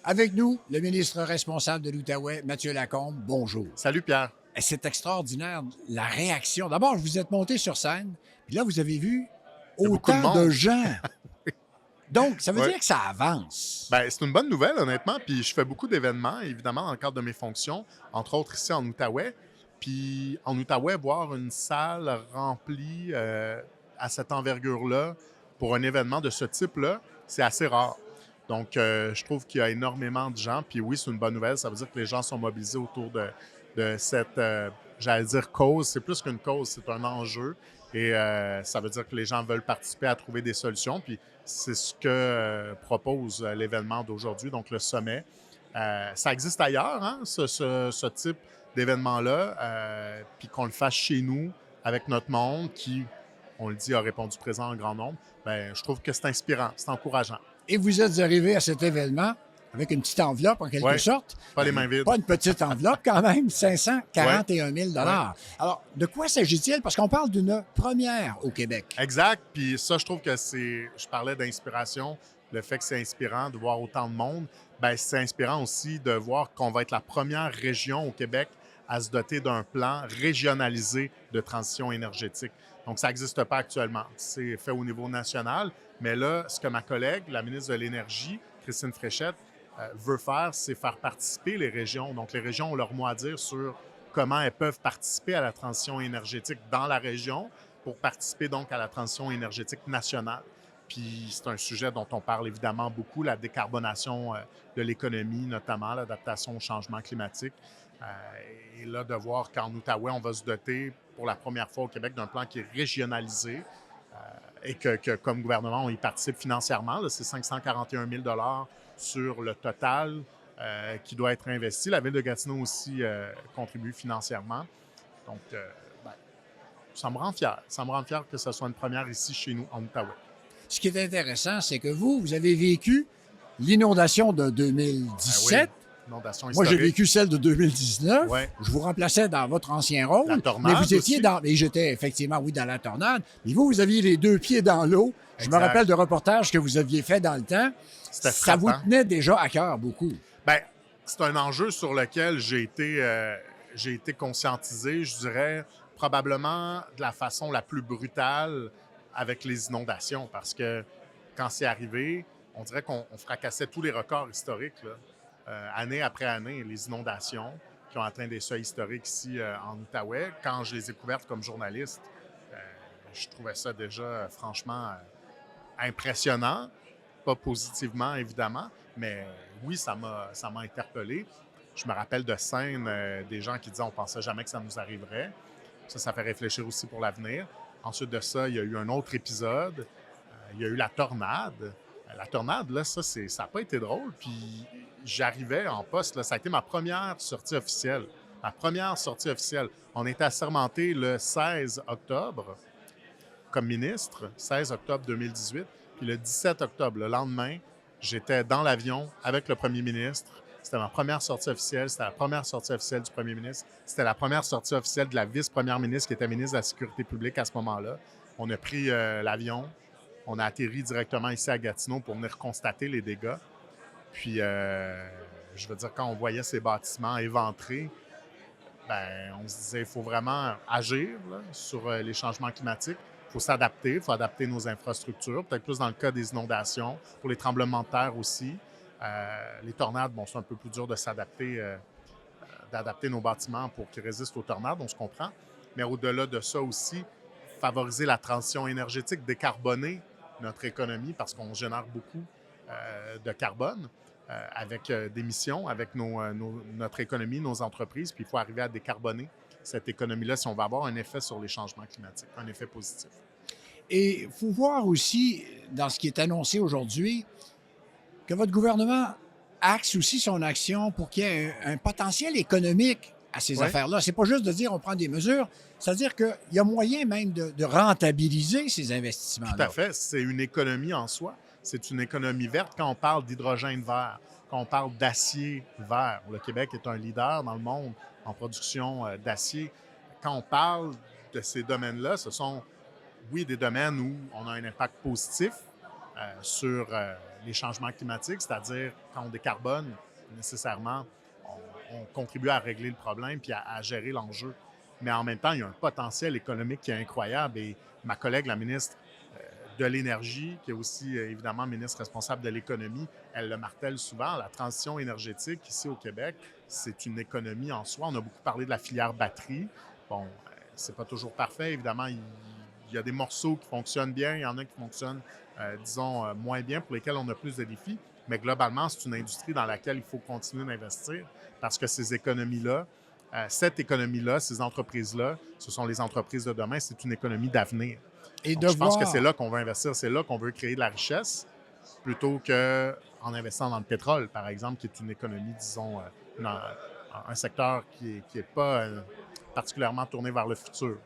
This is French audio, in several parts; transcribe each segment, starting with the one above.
Avec nous, le ministre responsable de l'Outaouais, Mathieu Lacombe. Bonjour. Salut Pierre. Et c'est extraordinaire, la réaction. D'abord, vous êtes monté sur scène, puis là, vous avez vu Il y a beaucoup de autant de monde. gens. Donc, ça veut Ouais. dire que ça avance. Ben, c'est une bonne nouvelle, honnêtement. Puis je fais beaucoup d'événements, évidemment, dans le cadre de mes fonctions, entre autres ici en Outaouais. Puis en Outaouais, voir une salle remplie à cette envergure-là pour un événement de ce type-là, c'est assez rare. Donc, je trouve qu'il y a énormément de gens. Puis oui, c'est une bonne nouvelle. Ça veut dire que les gens sont mobilisés autour de cette, j'allais dire cause. C'est plus qu'une cause, c'est un enjeu. Et ça veut dire que les gens veulent participer à trouver des solutions. Puis c'est ce que propose l'événement d'aujourd'hui, donc le sommet. Ça existe ailleurs, hein, ce type d'événement-là, puis qu'on le fasse chez nous, avec notre monde, qui, on le dit, a répondu présent en grand nombre. Bien, je trouve que c'est inspirant, c'est encourageant. Et vous êtes arrivé à cet événement avec une petite enveloppe, en quelque Ouais, sorte. pas les mains vides. Pas une petite enveloppe, quand même, 541 000 Ouais. Alors, de quoi s'agit-il? Parce qu'on parle d'une première au Québec. Exact. Puis ça, je trouve que je parlais d'inspiration, le fait que c'est inspirant de voir autant de monde. Bien, c'est inspirant aussi de voir qu'on va être la première région au Québec à se doter d'un plan régionalisé de transition énergétique. Donc, ça n'existe pas actuellement. C'est fait au niveau national. Mais là, ce que ma collègue, la ministre de l'Énergie, Christine Fréchette, veut faire, c'est faire participer les régions. Donc, les régions ont leur mot à dire sur comment elles peuvent participer à la transition énergétique dans la région pour participer donc à la transition énergétique nationale. Puis c'est un sujet dont on parle évidemment beaucoup, la décarbonation de l'économie, notamment l'adaptation au changement climatique. Et là, de voir qu'en Outaouais, on va se doter pour la première fois au Québec d'un plan qui est régionalisé et que comme gouvernement, on y participe financièrement. Là, c'est 541 000 sur le total qui doit être investi. La Ville de Gatineau aussi contribue financièrement. Donc, ben, ça me rend fier. Ça me rend fier que ce soit une première ici chez nous, en Outaouais. Ce qui est intéressant, c'est que vous avez vécu l'inondation de Ben 2017. oui, inondation Moi, j'ai historique. vécu celle de 2019. Ouais. Je vous remplaçais dans votre ancien rôle. La tornade Mais vous étiez aussi. dans. Et j'étais effectivement, oui, dans la tornade. Mais vous aviez les deux pieds dans l'eau. Je me Exact. rappelle de reportages que vous aviez fait dans le temps. C'était Ça vous frappant. tenait déjà à cœur beaucoup. Ben, c'est un enjeu sur lequel j'ai été conscientisé, je dirais, probablement de la façon la plus brutale avec les inondations. Parce que quand c'est arrivé, on dirait qu'on fracassait tous les records historiques, là. Année après année, les inondations qui ont atteint des seuils historiques ici en Outaouais. Quand je les ai couvertes comme journaliste, euh, je trouvais ça déjà franchement impressionnant. Pas positivement, évidemment, mais oui, ça m'a interpellé. Je me rappelle de scènes des gens qui disaient on pensait jamais que ça nous arriverait. Ça fait réfléchir aussi pour l'avenir. Ensuite de ça, il y a eu un autre épisode. Il y a eu la tornade. La tornade, là, ça n'a pas été drôle. Puis j'arrivais en poste. Là, ça a été ma première sortie officielle. Ma première sortie officielle. On était assermenté le 16 octobre comme ministre, 16 octobre 2018. Puis le 17 octobre, le lendemain, j'étais dans l'avion avec le premier ministre. C'était ma première sortie officielle. C'était la première sortie officielle du premier ministre. C'était la première sortie officielle de la vice-première ministre qui était ministre de la Sécurité publique à ce moment-là. On a pris l'avion. On a atterri directement ici à Gatineau pour venir constater les dégâts. Puis, je veux dire, quand on voyait ces bâtiments éventrés, ben, on se disait qu'il faut vraiment agir là, sur les changements climatiques. Il faut s'adapter, il faut adapter nos infrastructures, peut-être plus dans le cas des inondations, pour les tremblements de terre aussi. Les tornades, bon, c'est un peu plus dur de s'adapter, d'adapter nos bâtiments pour qu'ils résistent aux tornades, on se comprend. Mais au-delà de ça aussi, favoriser la transition énergétique, décarboner notre économie parce qu'on génère beaucoup de carbone avec des missions, avec notre économie, nos entreprises. Puis il faut arriver à décarboner cette économie-là si on va avoir un effet sur les changements climatiques, un effet positif. Et il faut voir aussi, dans ce qui est annoncé aujourd'hui, que votre gouvernement axe aussi son action pour qu'il y ait un potentiel économique à ces Oui, affaires-là. C'est pas juste de dire on prend des mesures, c'est-à-dire qu'il y a moyen même de rentabiliser ces tout à investissements-là. fait. C'est une économie en soi. C'est une économie verte quand on parle d'hydrogène vert, quand on parle d'acier vert. Le Québec est un leader dans le monde en production d'acier. Quand on parle de ces domaines-là, ce sont, oui, des domaines où on a un impact positif, sur les changements climatiques, c'est-à-dire quand on décarbone, nécessairement, on contribue à régler le problème puis à gérer l'enjeu. Mais en même temps, il y a un potentiel économique qui est incroyable et ma collègue, la ministre de l'Énergie, qui est aussi évidemment ministre responsable de l'économie, elle le martèle souvent, la transition énergétique ici au Québec, c'est une économie en soi. On a beaucoup parlé de la filière batterie. Bon, c'est pas toujours parfait, évidemment. Il y a des morceaux qui fonctionnent bien, il y en a qui fonctionnent, disons, moins bien, pour lesquels on a plus de défis. Mais globalement, c'est une industrie dans laquelle il faut continuer d'investir parce que ces économies-là, cette économie-là, ces entreprises-là, ce sont les entreprises de demain, c'est une économie d'avenir. Et Donc, de je pense que voir, c'est là qu'on veut investir, c'est là qu'on veut créer de la richesse plutôt qu'en investissant dans le pétrole, par exemple, qui est une économie, disons, un secteur qui est pas particulièrement tourné vers le futur.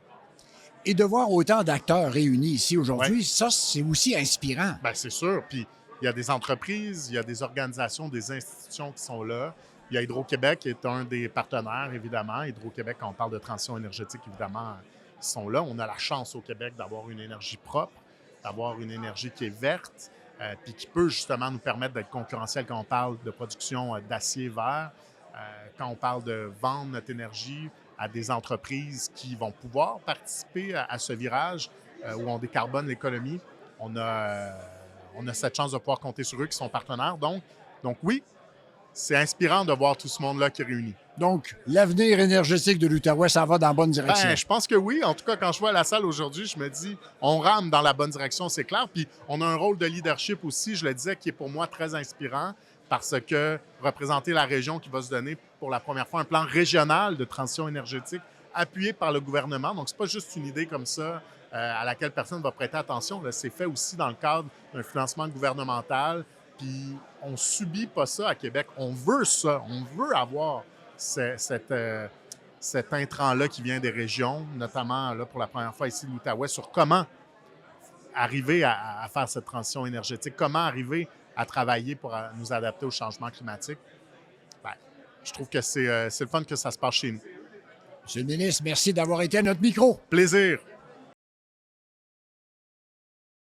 et de voir autant d'acteurs réunis ici Ouais. aujourd'hui, ça, c'est aussi inspirant. Bien, c'est sûr. Puis il y a des entreprises, il y a des organisations, des institutions qui sont là. Il y a Hydro-Québec qui est un des partenaires, évidemment. Hydro-Québec, quand on parle de transition énergétique, évidemment, ils sont là. On a la chance au Québec d'avoir une énergie propre, d'avoir une énergie qui est verte, puis qui peut justement nous permettre d'être concurrentiel quand on parle de production d'acier vert, quand on parle de vendre notre énergie à des entreprises qui vont pouvoir participer à ce virage où on décarbone l'économie. On a cette chance de pouvoir compter sur eux qui sont partenaires. Donc oui, c'est inspirant de voir tout ce monde-là qui est réuni. Donc, l'avenir énergétique de l'Outaouais, ça va dans la bonne direction. Ben, je pense que oui. En tout cas, quand je vois la salle aujourd'hui, je me dis, on rame dans la bonne direction, c'est clair. Puis on a un rôle de leadership aussi, je le disais, qui est pour moi très inspirant parce que représenter la région qui va se donner pour la première fois un plan régional de transition énergétique appuyé par le gouvernement. Donc, c'est pas juste une idée comme ça à laquelle personne va prêter attention. Là, c'est fait aussi dans le cadre d'un financement gouvernemental. Puis on subit pas ça à Québec. On veut ça. On veut avoir cet intrant-là qui vient des régions, notamment là, pour la première fois ici, l'Outaouais, sur comment arriver à faire cette transition énergétique, comment arriver à travailler pour nous adapter au changement climatique. Ben, je trouve que c'est le fun que ça se passe chez nous. Monsieur le ministre, merci d'avoir été à notre micro. Plaisir.